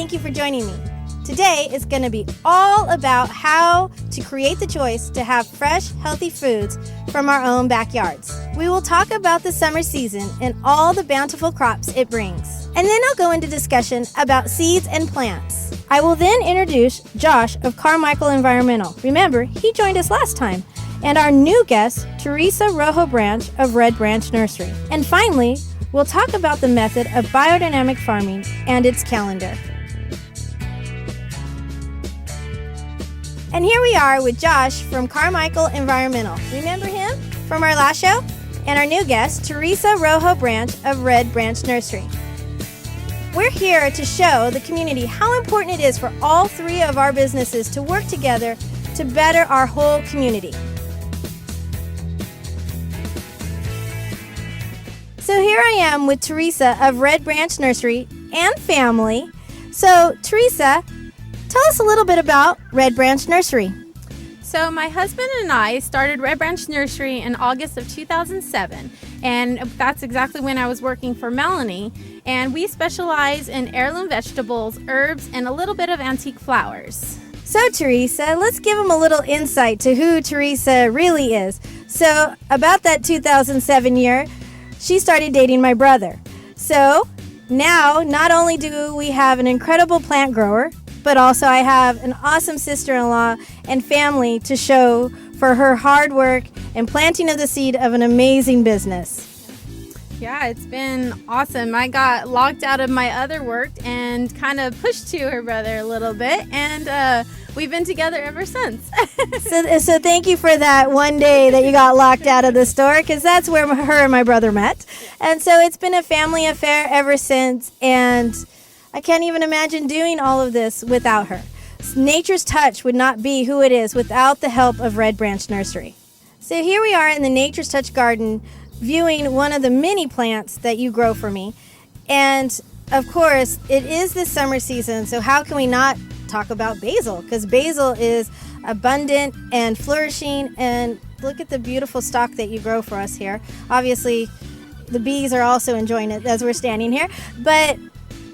thank you for joining me. Today is going to be all about how to create the choice to have fresh, healthy foods from our own backyards. We will talk about the summer season and all the bountiful crops it brings. And then I'll go into discussion about seeds and plants. I will then introduce Josh of Carmichael Environmental. Remember, he joined us last time. And our new guest, Teresa Rojo Branch of Red Branch Nursery. And finally, we'll talk about the method of biodynamic farming and its calendar. And here we are with Josh from Carmichael Environmental. Remember him from our last show? And our new guest, Teresa Rojo Branch of Red Branch Nursery. We're here to show the community how important it is for all three of our businesses to work together to better our whole community. So here I am with Teresa of Red Branch Nursery and family. So Teresa, tell us a little bit about Red Branch Nursery. So my husband and I started Red Branch Nursery in August of 2007, and that's exactly when I was working for Melanie, and we specialize in heirloom vegetables, herbs, and a little bit of antique flowers. So Teresa, let's give them a little insight to who Teresa really is. So about that 2007 year, she started dating my brother. So now, not only do we have an incredible plant grower, but also I have an awesome sister-in-law and family to show for her hard work and planting of the seed of an amazing business. Yeah, it's been awesome. I got locked out of my other work and kind of pushed to her brother a little bit, and we've been together ever since. So thank you for that one day that you got locked out of the store, because that's where her and my brother met. And so it's been a family affair ever since, and I can't even imagine doing all of this without her. Nature's Touch would not be who it is without the help of Red Branch Nursery. So here we are in the Nature's Touch garden viewing one of the many plants that you grow for me. And of course, it is the summer season, so how can we not talk about basil? Because basil is abundant and flourishing, and look at the beautiful stalk that you grow for us here. Obviously, the bees are also enjoying it as we're standing here, but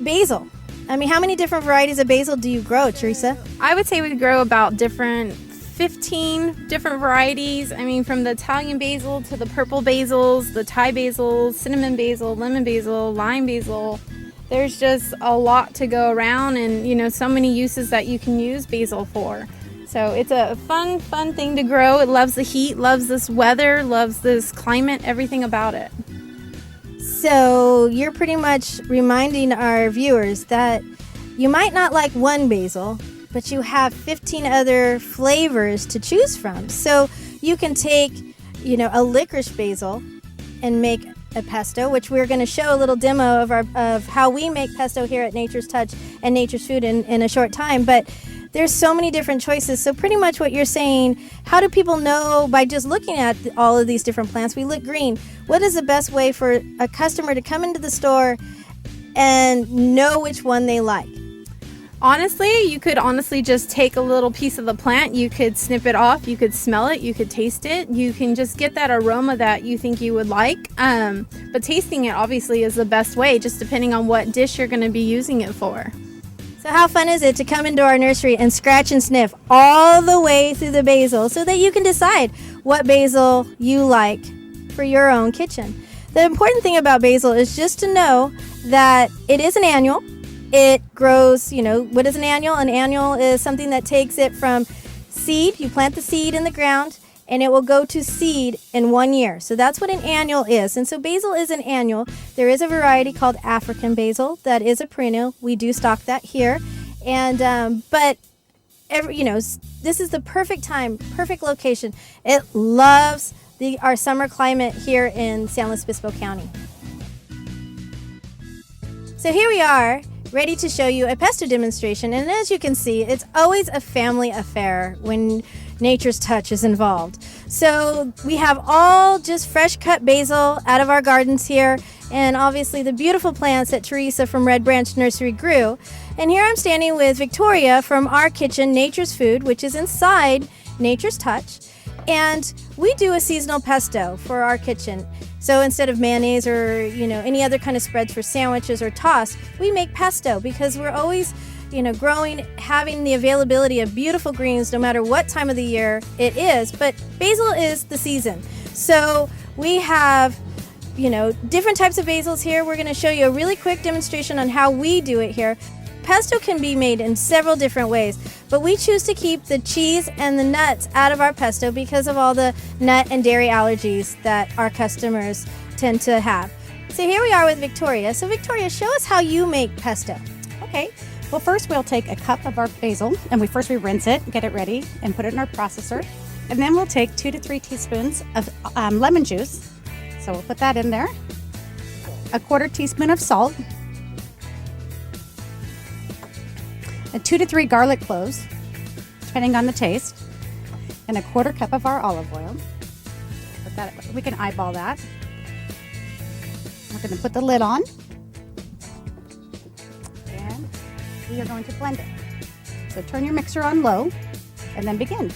basil. I mean, how many different varieties of basil do you grow, Teresa? I would say we grow about 15 different varieties. I mean, from the Italian basil to the purple basils, the Thai basil, cinnamon basil, lemon basil, lime basil. There's just a lot to go around, and so many uses that you can use basil for. So it's a fun thing to grow. It loves the heat, loves this weather, loves this climate, everything about it. So you're pretty much reminding our viewers that you might not like one basil, but you have 15 other flavors to choose from. So you can take, a licorice basil and make a pesto, which we're going to show a little demo of how we make pesto here at Nature's Touch and Nature's Food in a short time. But there's so many different choices. So pretty much what you're saying, how do people know by just looking at all of these different plants? We look green. What is the best way for a customer to come into the store and know which one they like? Honestly, you could just take a little piece of the plant. You could snip it off. You could smell it. You could taste it. You can just get that aroma that you think you would like. But tasting it obviously is the best way, just depending on what dish you're going to be using it for. So how fun is it to come into our nursery and scratch and sniff all the way through the basil so that you can decide what basil you like for your own kitchen? The important thing about basil is just to know that it is an annual. It grows, what is an annual? An annual is something that takes it from seed. You plant the seed in the ground, and it will go to seed in 1 year. So that's what an annual is. And so basil is an annual. There is a variety called African basil that is a perennial. We do stock that here. And but this is the perfect time, perfect location. It loves our summer climate here in San Luis Obispo County. So here we are, ready to show you a pesto demonstration. And as you can see, it's always a family affair when Nature's Touch is involved. So we have all just fresh cut basil out of our gardens here, and obviously the beautiful plants that Teresa from Red Branch Nursery grew. And here I'm standing with Victoria from our kitchen, Nature's Food, which is inside Nature's Touch. And we do a seasonal pesto for our kitchen. So instead of mayonnaise or, any other kind of spreads for sandwiches or toss, we make pesto because we're always, growing, having the availability of beautiful greens no matter what time of the year it is. But basil is the season. So we have, different types of basils here. We're going to show you a really quick demonstration on how we do it here. Pesto can be made in several different ways, but we choose to keep the cheese and the nuts out of our pesto because of all the nut and dairy allergies that our customers tend to have. So here we are with Victoria. So Victoria, show us how you make pesto. Okay, well first we'll take a cup of our basil and we rinse it, get it ready, and put it in our processor. And then we'll take 2 to 3 teaspoons of lemon juice. So we'll put that in there. A 1/4 teaspoon of salt. And 2 to 3 garlic cloves, depending on the taste. And a 1/4 cup of our olive oil. Put that, we can eyeball that. We're going to put the lid on. And we are going to blend it. So turn your mixer on low and then begin.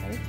Okay.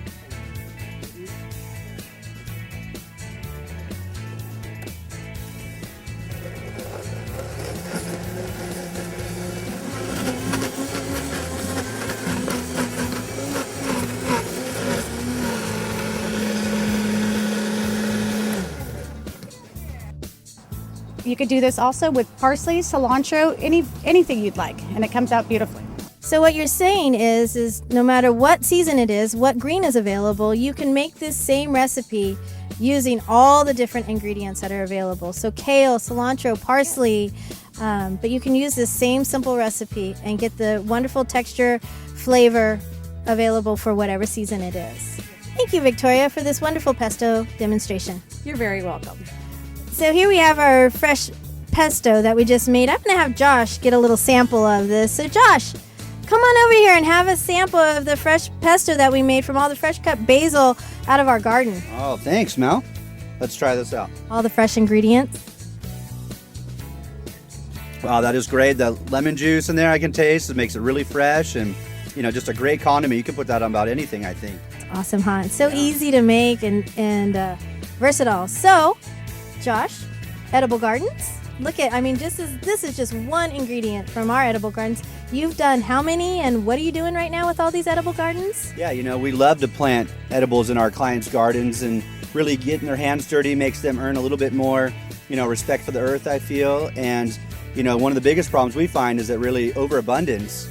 You could do this also with parsley, cilantro, anything you'd like, and it comes out beautifully. So what you're saying is no matter what season it is, what green is available, you can make this same recipe using all the different ingredients that are available. So kale, cilantro, parsley, but you can use this same simple recipe and get the wonderful texture, flavor available for whatever season it is. Thank you, Victoria, for this wonderful pesto demonstration. You're very welcome. So here we have our fresh pesto that we just made. I'm going to have Josh get a little sample of this. So Josh, come on over here and have a sample of the fresh pesto that we made from all the fresh cut basil out of our garden. Oh, thanks, Mel. Let's try this out. All the fresh ingredients. Wow, that is great. The lemon juice in there I can taste. It makes it really fresh and, just a great condiment. You can put that on about anything, I think. It's awesome, huh? It's so easy to make and versatile. So, Josh, Edible Gardens. Look at, this is just one ingredient from our Edible Gardens. You've done how many, and what are you doing right now with all these Edible Gardens? Yeah, we love to plant edibles in our clients' gardens, and really getting their hands dirty makes them earn a little bit more, respect for the earth, I feel. And, one of the biggest problems we find is that really overabundance,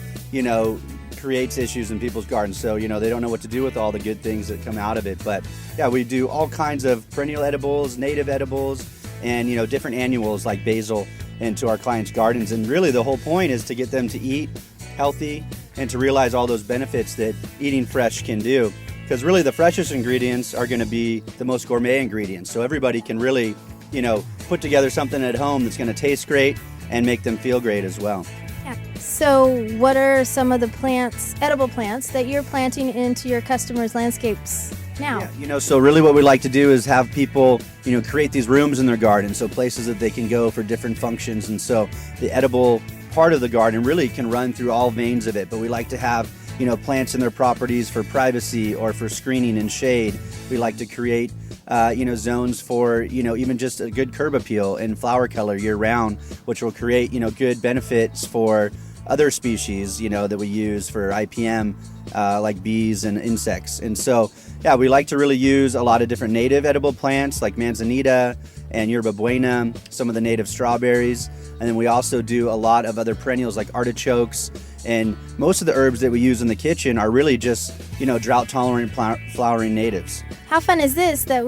creates issues in people's gardens. So, they don't know what to do with all the good things that come out of it. But yeah, we do all kinds of perennial edibles, native edibles, and, different annuals like basil into our clients' gardens. And really the whole point is to get them to eat healthy and to realize all those benefits that eating fresh can do. Because really the freshest ingredients are going to be the most gourmet ingredients. So everybody can really, put together something at home that's going to taste great and make them feel great as well. So what are some of the plants, edible plants, that you're planting into your customers' landscapes now? Yeah, so really what we like to do is have people, create these rooms in their garden, so places that they can go for different functions. And so the edible part of the garden really can run through all veins of it, but we like to have, plants in their properties for privacy or for screening and shade. We like to create zones for, even just a good curb appeal and flower color year round, which will create, good benefits for other species, that we use for IPM, like bees and insects. And so, yeah, we like to really use a lot of different native edible plants like manzanita and yerba buena, some of the native strawberries. And then we also do a lot of other perennials like artichokes. And most of the herbs that we use in the kitchen are really just, drought-tolerant flowering natives. How fun is this that,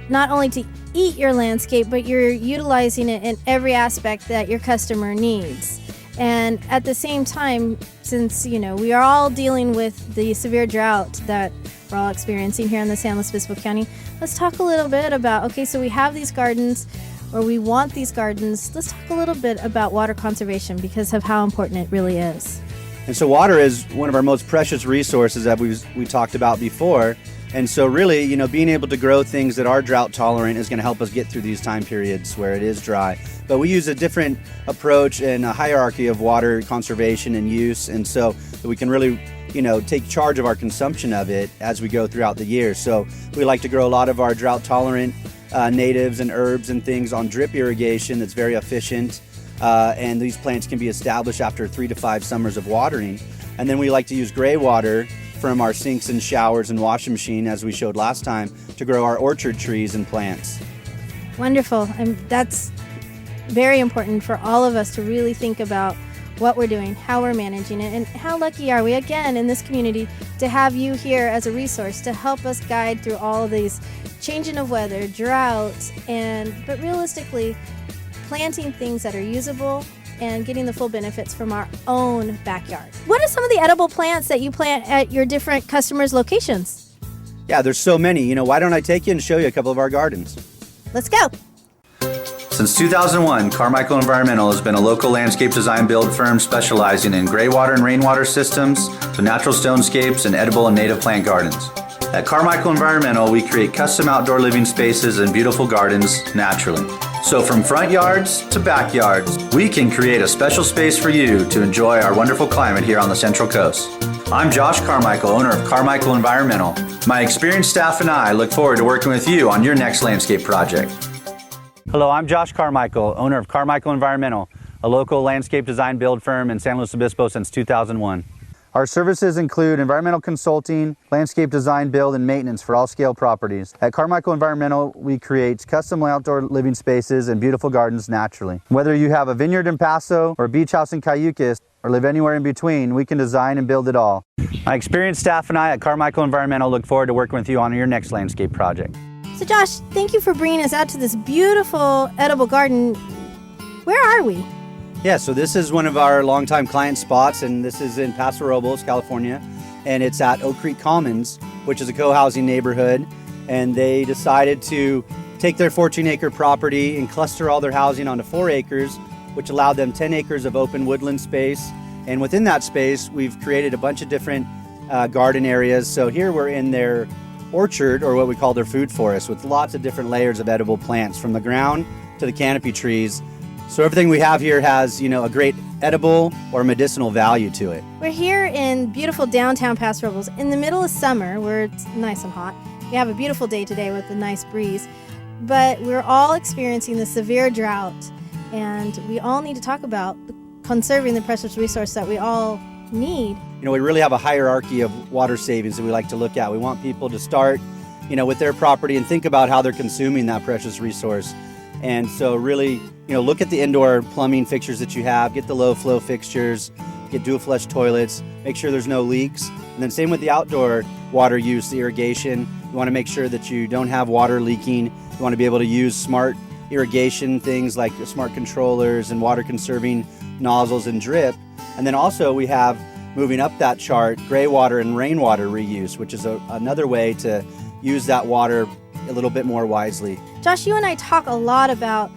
not only to eat your landscape, but you're utilizing it in every aspect that your customer needs. And at the same time, since, we are all dealing with the severe drought that we're all experiencing here in the San Luis Obispo County, let's talk a little bit about, so we have these gardens, or we want these gardens. Let's talk a little bit about water conservation because of how important it really is. And so water is one of our most precious resources that we talked about before. And so really, being able to grow things that are drought tolerant is going to help us get through these time periods where it is dry. But we use a different approach and a hierarchy of water conservation and use, and so that we can really, take charge of our consumption of it as we go throughout the year. So we like to grow a lot of our drought tolerant natives and herbs and things on drip irrigation that's very efficient. and these plants can be established after 3 to 5 summers of watering. And then we like to use gray water from our sinks and showers and washing machine, as we showed last time, to grow our orchard trees and plants. Wonderful. And that's very important for all of us to really think about what we're doing, how we're managing it, and how lucky are we, again, in this community to have you here as a resource to help us guide through all of these changing of weather, droughts, but realistically, planting things that are usable and getting the full benefits from our own backyard. What are some of the edible plants that you plant at your different customers' locations? Yeah, there's so many. Why don't I take you and show you a couple of our gardens? Let's go. Since 2001, Carmichael Environmental has been a local landscape design build firm specializing in gray water and rainwater systems to natural stonescapes and edible and native plant gardens. At Carmichael Environmental, we create custom outdoor living spaces and beautiful gardens naturally. So from front yards to backyards, we can create a special space for you to enjoy our wonderful climate here on the Central Coast. I'm Josh Carmichael, owner of Carmichael Environmental. My experienced staff and I look forward to working with you on your next landscape project. Hello, I'm Josh Carmichael, owner of Carmichael Environmental, a local landscape design build firm in San Luis Obispo since 2001. Our services include environmental consulting, landscape design, build, and maintenance for all scale properties. At Carmichael Environmental, we create custom outdoor living spaces and beautiful gardens naturally. Whether you have a vineyard in Paso or a beach house in Cayucas, or live anywhere in between, we can design and build it all. My experienced staff and I at Carmichael Environmental look forward to working with you on your next landscape project. So Josh, thank you for bringing us out to this beautiful edible garden. Where are we? Yeah, so this is one of our longtime client spots, and this is in Paso Robles, California, and it's at Oak Creek Commons, which is a co-housing neighborhood, and they decided to take their 14-acre property and cluster all their housing onto 4 acres, which allowed them 10 acres of open woodland space, and within that space, we've created a bunch of different garden areas. So here we're in their orchard, or what we call their food forest, with lots of different layers of edible plants, from the ground to the canopy trees. So everything we have here has, a great edible or medicinal value to it. We're here in beautiful downtown Paso Robles in the middle of summer where it's nice and hot. We have a beautiful day today with a nice breeze, but we're all experiencing the severe drought, and we all need to talk about conserving the precious resource that we all need. We really have a hierarchy of water savings that we like to look at. We want people to start, with their property and think about how they're consuming that precious resource. And so really, look at the indoor plumbing fixtures that you have, get the low flow fixtures, get dual flush toilets, make sure there's no leaks. And then same with the outdoor water use, the irrigation. You want to make sure that you don't have water leaking. You want to be able to use smart irrigation things like smart controllers and water conserving nozzles and drip. And then also we have, moving up that chart, gray water and rainwater reuse, which is another way to use that water a little bit more wisely. Josh, you and I talk a lot about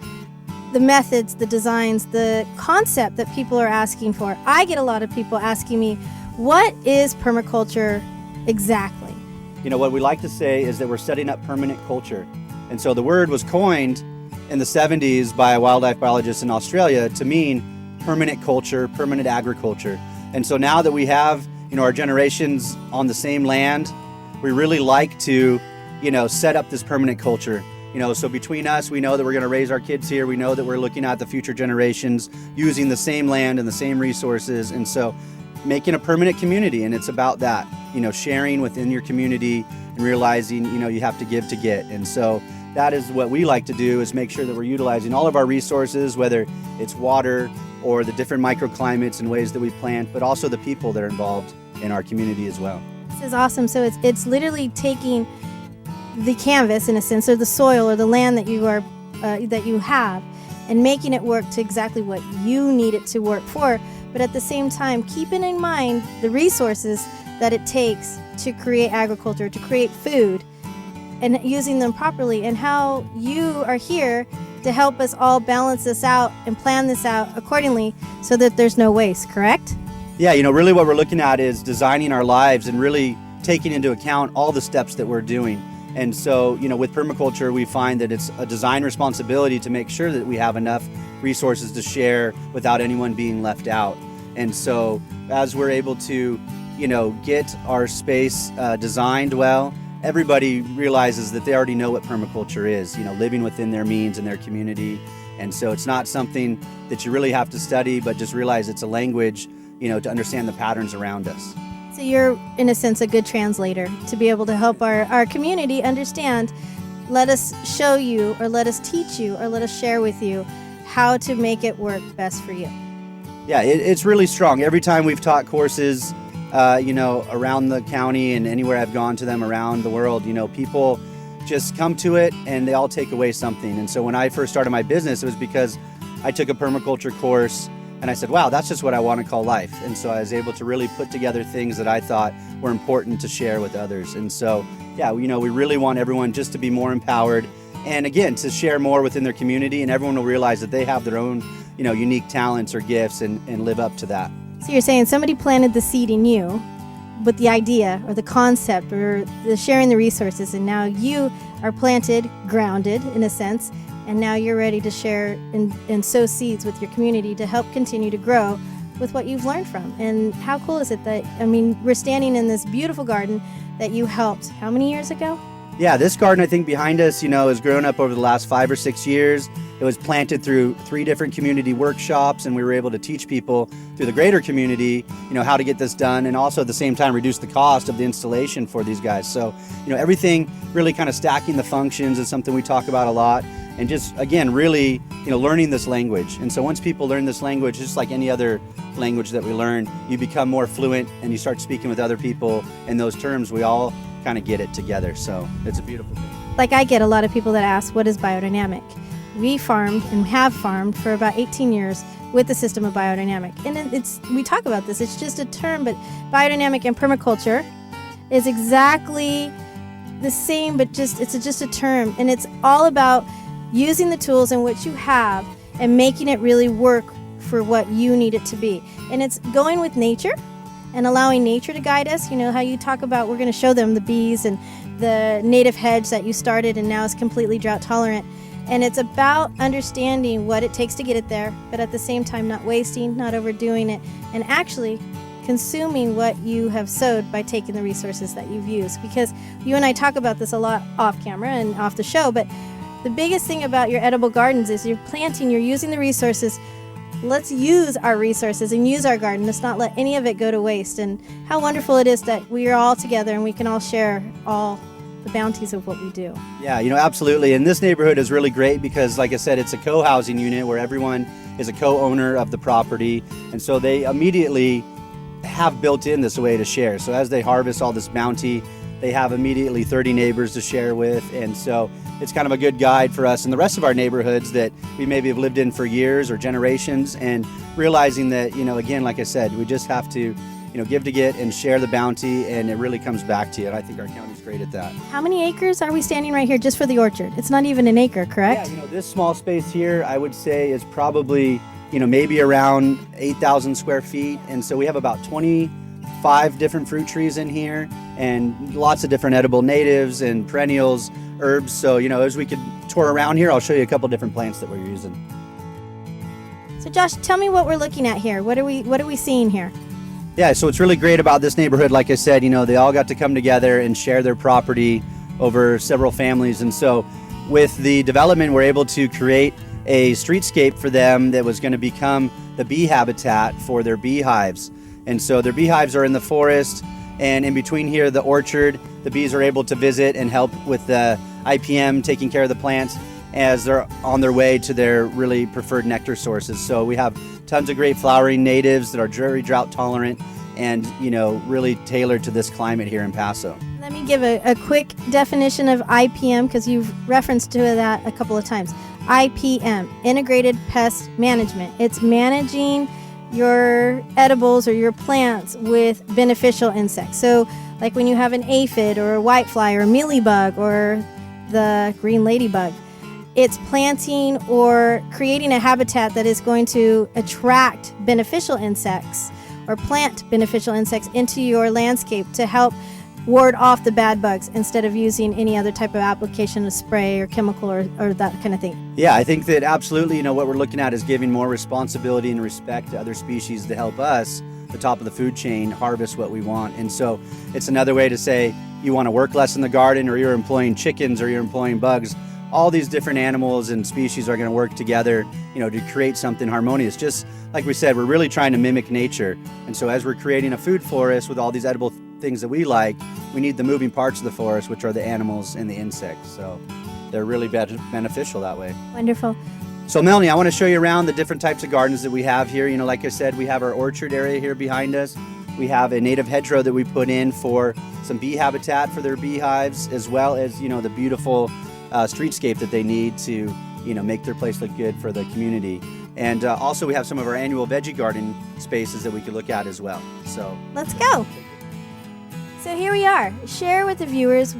the methods, the designs, the concept that people are asking for. I get a lot of people asking me, what is permaculture exactly? What we like to say is that we're setting up permanent culture. And so the word was coined in the 70s by a wildlife biologist in Australia to mean permanent culture, permanent agriculture. And so now that we have, our generations on the same land, we really like to, set up this permanent culture. So between us, we know that we're going to raise our kids here. We know that we're looking at the future generations using the same land and the same resources. And so making a permanent community, and it's about that, sharing within your community and realizing, you have to give to get. And so that is what we like to do, is make sure that we're utilizing all of our resources, whether it's water or the different microclimates and ways that we plant, but also the people that are involved in our community as well. This is awesome. So it's literally taking the canvas, in a sense, or the soil or the land that you are that you have, and making it work to exactly what you need it to work for, but at the same time keeping in mind the resources that it takes to create agriculture, to create food, and using them properly, and how you are here to help us all balance this out and plan this out accordingly so that there's no waste, correct? Yeah, really what we're looking at is designing our lives and really taking into account all the steps that we're doing. And so, with permaculture, we find that it's a design responsibility to make sure that we have enough resources to share without anyone being left out. And so as we're able to, get our space designed well, everybody realizes that they already know what permaculture is, living within their means and their community, And so it's not something that you really have to study, but just realize it's a language, to understand the patterns around us. So you're, in a sense, a good translator to be able to help our community understand. Let us show you, or let us teach you, or let us share with you how to make it work best for you. Yeah, it's really strong. Every time we've taught courses, around the county and anywhere I've gone to them around the world, people just come to it and they all take away something. And so when I first started my business, it was because I took a permaculture course and I said, wow, that's just what I want to call life. And so I was able to really put together things that I thought were important to share with others. And so, yeah, we really want everyone just to be more empowered and, again, to share more within their community, and everyone will realize that they have their own, unique talents or gifts and live up to that. So you're saying somebody planted the seed in you with the idea or the concept or the sharing the resources, and now you are planted, grounded in a sense, and now you're ready to share and sow seeds with your community to help continue to grow with what you've learned from. And how cool is it that, we're standing in this beautiful garden that you helped how many years ago? Yeah, this garden, I think, behind us, has grown up over the last 5 or 6 years. It was planted through 3 different community workshops, and we were able to teach people through the greater community, how to get this done, and also at the same time reduce the cost of the installation for these guys. So, everything really kind of stacking the functions is something we talk about a lot, and just, again, really, learning this language. And so once people learn this language, just like any other language that we learn, you become more fluent and you start speaking with other people in those terms. We all kind of get it together. So it's a beautiful thing. Like, I get a lot of people that ask, what is biodynamic? We farmed and have farmed for about 18 years with the system of biodynamic. And we talk about this, it's just a term, but biodynamic and permaculture is exactly the same, but it's just a term. And it's all about using the tools in which you have and making it really work for what you need it to be. And it's going with nature and allowing nature to guide us. How you talk about, we're going to show them the bees and the native hedge that you started and now is completely drought tolerant. And it's about understanding what it takes to get it there, but at the same time not wasting, not overdoing it, and actually consuming what you have sowed by taking the resources that you've used. Because you and I talk about this a lot off camera and off the show, but the biggest thing about your edible gardens is you're planting, you're using the resources. Let's use our resources and use our garden. Let's not let any of it go to waste. And how wonderful it is that we are all together and we can all share all the bounties of what we do. Yeah, absolutely. And this neighborhood is really great because, like I said, it's a co-housing unit where everyone is a co-owner of the property. And so they immediately have built in this way to share. So as they harvest all this bounty, they have immediately 30 neighbors to share with. And so it's kind of a good guide for us and the rest of our neighborhoods that we maybe have lived in for years or generations, and realizing that, again, like I said, we just have to, give to get and share the bounty, and it really comes back to you. And I think our county's great at that. How many acres are we standing right here just for the orchard? It's not even an acre, correct? Yeah, this small space here, I would say, is probably, maybe around 8,000 square feet. And so we have about 25 different fruit trees in here and lots of different edible natives and perennials, herbs. So, as we could tour around here, I'll show you a couple different plants that we're using. So Josh, tell me what we're looking at here. What are we seeing here? Yeah, so what's really great about this neighborhood, like I said, they all got to come together and share their property over several families. And so with the development, we're able to create a streetscape for them that was going to become the bee habitat for their beehives. And so their beehives are in the forest, and in between here, the orchard, the bees are able to visit and help with the IPM, taking care of the plants as they're on their way to their really preferred nectar sources. So we have tons of great flowering natives that are very drought tolerant and, really tailored to this climate here in Paso. Let me give a quick definition of IPM, because you've referenced to that a couple of times. IPM, Integrated Pest Management. It's managing your edibles or your plants with beneficial insects. So like when you have an aphid or a whitefly or a mealybug or the green ladybug, it's planting or creating a habitat that is going to attract beneficial insects or plant beneficial insects into your landscape to help ward off the bad bugs instead of using any other type of application of spray or chemical or that kind of thing. Yeah, I think that absolutely, what we're looking at is giving more responsibility and respect to other species to help us, the top of the food chain, harvest what we want. And so it's another way to say you want to work less in the garden, or you're employing chickens, or you're employing bugs. all these different animals and species are going to work together, to create something harmonious. Just like we said, we're really trying to mimic nature. And so as we're creating a food forest with all these edible things that we like, we need the moving parts of the forest, which are the animals and the insects. So they're really beneficial that way. Wonderful. So Melanie, I want to show you around the different types of gardens that we have here. Like I said, we have our orchard area here behind us. We have a native hedgerow that we put in for some bee habitat for their beehives, as well as, the beautiful streetscape that they need to, make their place look good for the community. And also we have some of our annual veggie garden spaces that we could look at as well. So let's go. So here we are. Share with the viewers,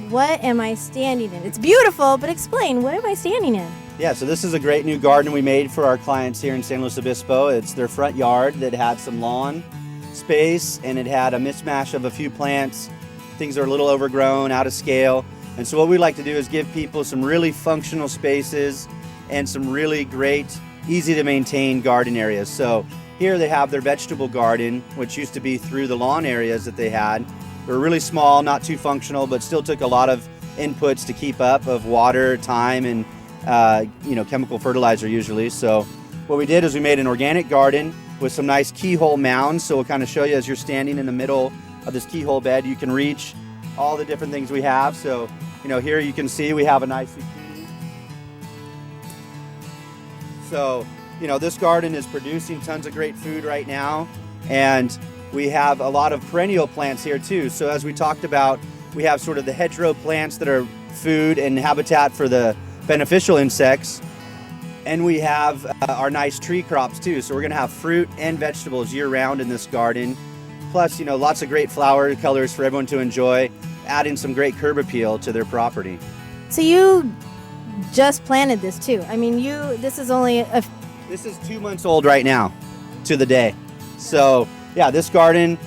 what am I standing in? It's beautiful, but explain, what am I standing in? Yeah, so this is a great new garden we made for our clients here in San Luis Obispo. It's their front yard that had some lawn space, and it had a mismatch of a few plants. Things are a little overgrown, out of scale. And so what we like to do is give people some really functional spaces and some really great, easy to maintain garden areas. So here they have their vegetable garden, which used to be through the lawn areas that they had. They were really small, not too functional, but still took a lot of inputs to keep up of water, time, and chemical fertilizer usually. So what we did is we made an organic garden with some nice keyhole mounds. So we'll kind of show you as you're standing in the middle of this keyhole bed, you can reach all the different things we have. So, here you can see we have a nice zucchini. So, this garden is producing tons of great food right now. And we have a lot of perennial plants here too. So as we talked about, we have sort of the hedgerow plants that are food and habitat for the beneficial insects. And we have our nice tree crops too. So we're gonna have fruit and vegetables year round in this garden. Plus, lots of great flower colors for everyone to enjoy, adding some great curb appeal to their property. So you just planted this too. I mean, this is only This is 2 months old right now to the day. So yeah, this garden,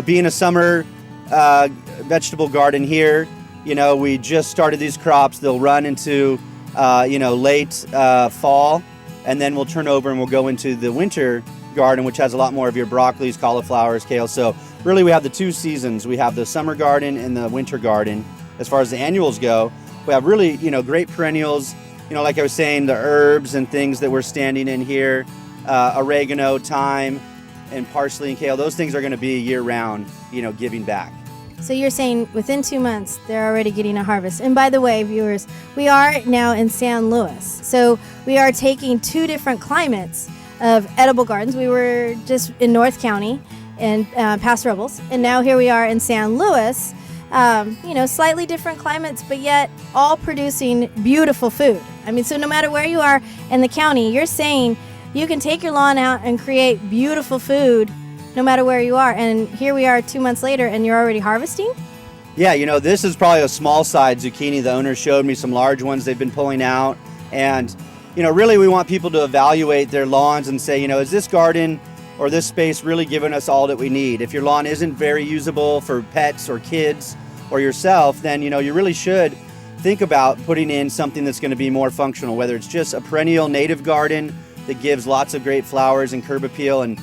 being a summer vegetable garden here, we just started these crops. They'll run into late fall, and then we'll turn over and we'll go into the winter garden, which has a lot more of your broccolis, cauliflowers, kale. So really we have the two seasons. We have the summer garden and the winter garden. As far as the annuals go, we have really, great perennials, like I was saying, the herbs and things that we're standing in here, oregano, thyme, and parsley and kale. Those things are going to be year round, giving back. So you're saying within 2 months, they're already getting a harvest. And by the way, viewers, we are now in San Luis. So we are taking two different climates of edible gardens. We were just in North County and Paso Robles. And now here we are in San Luis, slightly different climates, but yet all producing beautiful food. I mean, so no matter where you are in the county, you're saying you can take your lawn out and create beautiful food no matter where you are. And here we are 2 months later and you're already harvesting? Yeah, this is probably a small side zucchini. The owner showed me some large ones they've been pulling out. And, really we want people to evaluate their lawns and say, is this garden or this space really giving us all that we need? If your lawn isn't very usable for pets or kids or yourself, then, you really should think about putting in something that's going to be more functional, whether it's just a perennial native garden that gives lots of great flowers and curb appeal and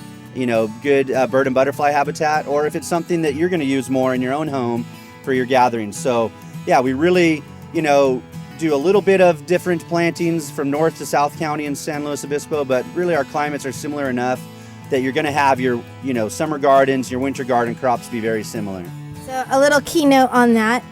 good bird and butterfly habitat, or if it's something that you're going to use more in your own home for your gatherings. So yeah, we really do a little bit of different plantings from North to South County in San Luis Obispo, but really our climates are similar enough that you're going to have your summer gardens, your winter garden crops be very similar. So a little keynote on that,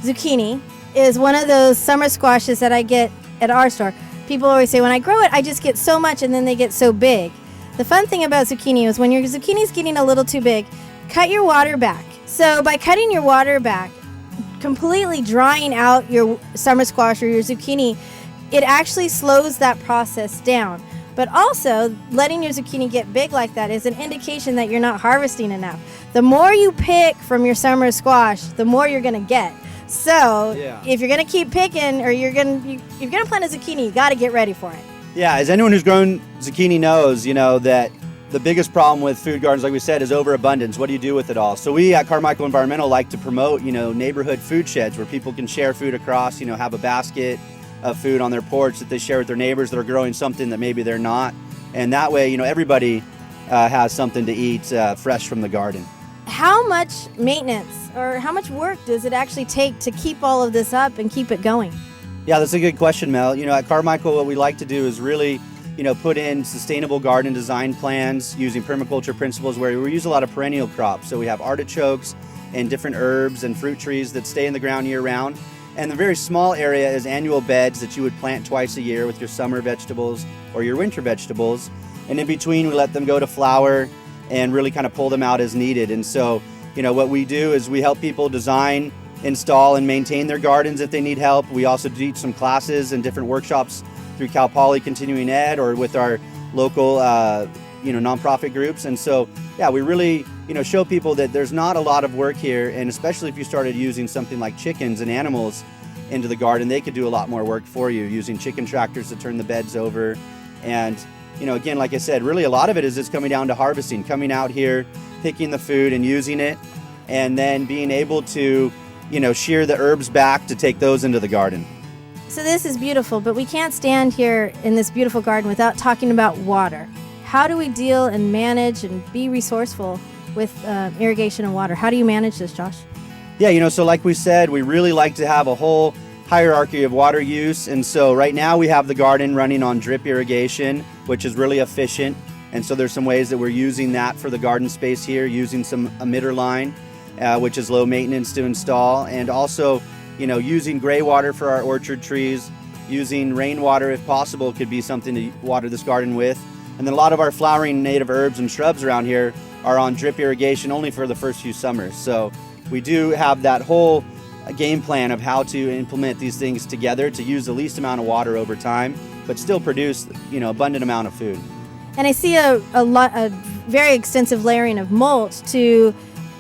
zucchini is one of those summer squashes that I get at our store. People always say when I grow it, I just get so much and then they get so big. The fun thing about zucchini is when your zucchini is getting a little too big, cut your water back. So by cutting your water back, completely drying out your summer squash or your zucchini, it actually slows that process down. But also, letting your zucchini get big like that is an indication that you're not harvesting enough. The more you pick from your summer squash, the more you're going to get. So if you're going to keep picking, or you're going to plant a zucchini, you got to get ready for it. Yeah, as anyone who's grown zucchini knows, that the biggest problem with food gardens, like we said, is overabundance. What do you do with it all? So we at Carmichael Environmental like to promote, neighborhood food sheds where people can share food across, have a basket of food on their porch that they share with their neighbors that are growing something that maybe they're not. And that way, everybody has something to eat fresh from the garden. How much maintenance or how much work does it actually take to keep all of this up and keep it going? Yeah, that's a good question, Mel. At Carmichael, what we like to do is really, put in sustainable garden design plans using permaculture principles where we use a lot of perennial crops. So we have artichokes and different herbs and fruit trees that stay in the ground year round. And the very small area is annual beds that you would plant twice a year with your summer vegetables or your winter vegetables. And in between, we let them go to flower and really kind of pull them out as needed. And so, what we do is we help people design, install, and maintain their gardens if they need help. We also teach some classes and different workshops through Cal Poly Continuing Ed or with our local, nonprofit groups. And so, we really, show people that there's not a lot of work here. And especially if you started using something like chickens and animals into the garden, they could do a lot more work for you using chicken tractors to turn the beds over. And, again, like I said, really a lot of it is just coming down to harvesting, coming out here, picking the food and using it, and then being able to, shear the herbs back to take those into the garden. So this is beautiful, but we can't stand here in this beautiful garden without talking about water. How do we deal and manage and be resourceful with irrigation and water? How do you manage this, Josh? Yeah, so like we said, we really like to have a whole hierarchy of water use. And so right now we have the garden running on drip irrigation, which is really efficient. And so there's some ways that we're using that for the garden space here, using some emitter line, which is low maintenance to install. And also, using gray water for our orchard trees, using rainwater if possible could be something to water this garden with. And then a lot of our flowering native herbs and shrubs around here are on drip irrigation only for the first few summers. So we do have that whole game plan of how to implement these things together to use the least amount of water over time, but still produce, abundant amount of food. And I see a very extensive layering of mulch to,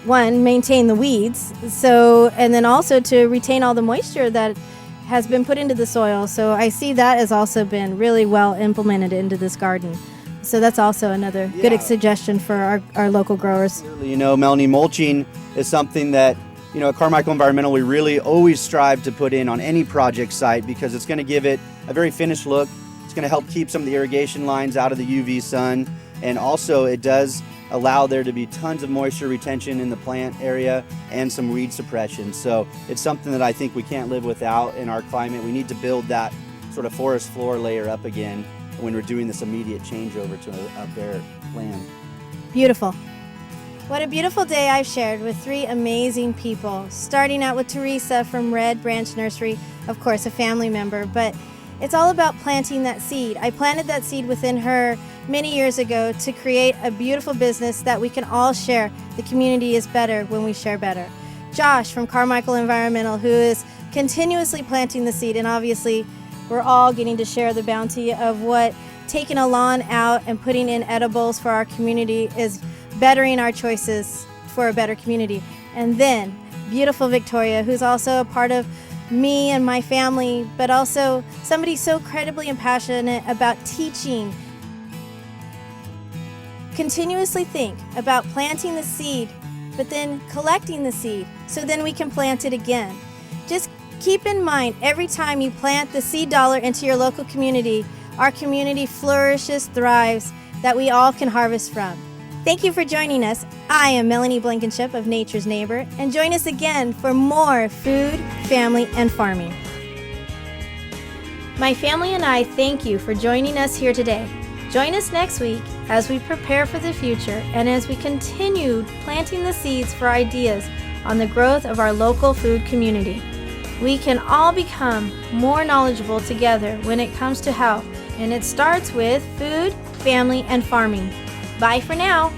one, maintain the weeds, and then also to retain all the moisture that has been put into the soil. So I see that has also been really well implemented into this garden. So that's also another good suggestion for our local growers. Melanie, mulching is something that, at Carmichael Environmental, we really always strive to put in on any project site because it's going to give it a very finished look. It's going to help keep some of the irrigation lines out of the UV sun. And also it does allow there to be tons of moisture retention in the plant area and some weed suppression. So it's something that I think we can't live without in our climate. We need to build that sort of forest floor layer up again when we're doing this immediate changeover to a bare land. Beautiful. What a beautiful day I've shared with three amazing people, starting out with Teresa from Red Branch Nursery, of course, a family member, but it's all about planting that seed. I planted that seed within her many years ago to create a beautiful business that we can all share. The community is better when we share better. Josh from Carmichael Environmental, who is continuously planting the seed, and obviously we're all getting to share the bounty of what taking a lawn out and putting in edibles for our community is bettering our choices for a better community. And then beautiful Victoria, who's also a part of me and my family, but also somebody so incredibly and passionate about teaching. Continuously think about planting the seed, but then collecting the seed so then we can plant it again. Just keep in mind, every time you plant the seed dollar into your local community, our community flourishes, thrives, that we all can harvest from. Thank you for joining us. I am Melanie Blankenship of Nature's Neighbor, and join us again for more food, family, and farming. My family and I thank you for joining us here today. Join us next week as we prepare for the future and as we continue planting the seeds for ideas on the growth of our local food community. We can all become more knowledgeable together when it comes to health, and it starts with food, family, and farming. Bye for now.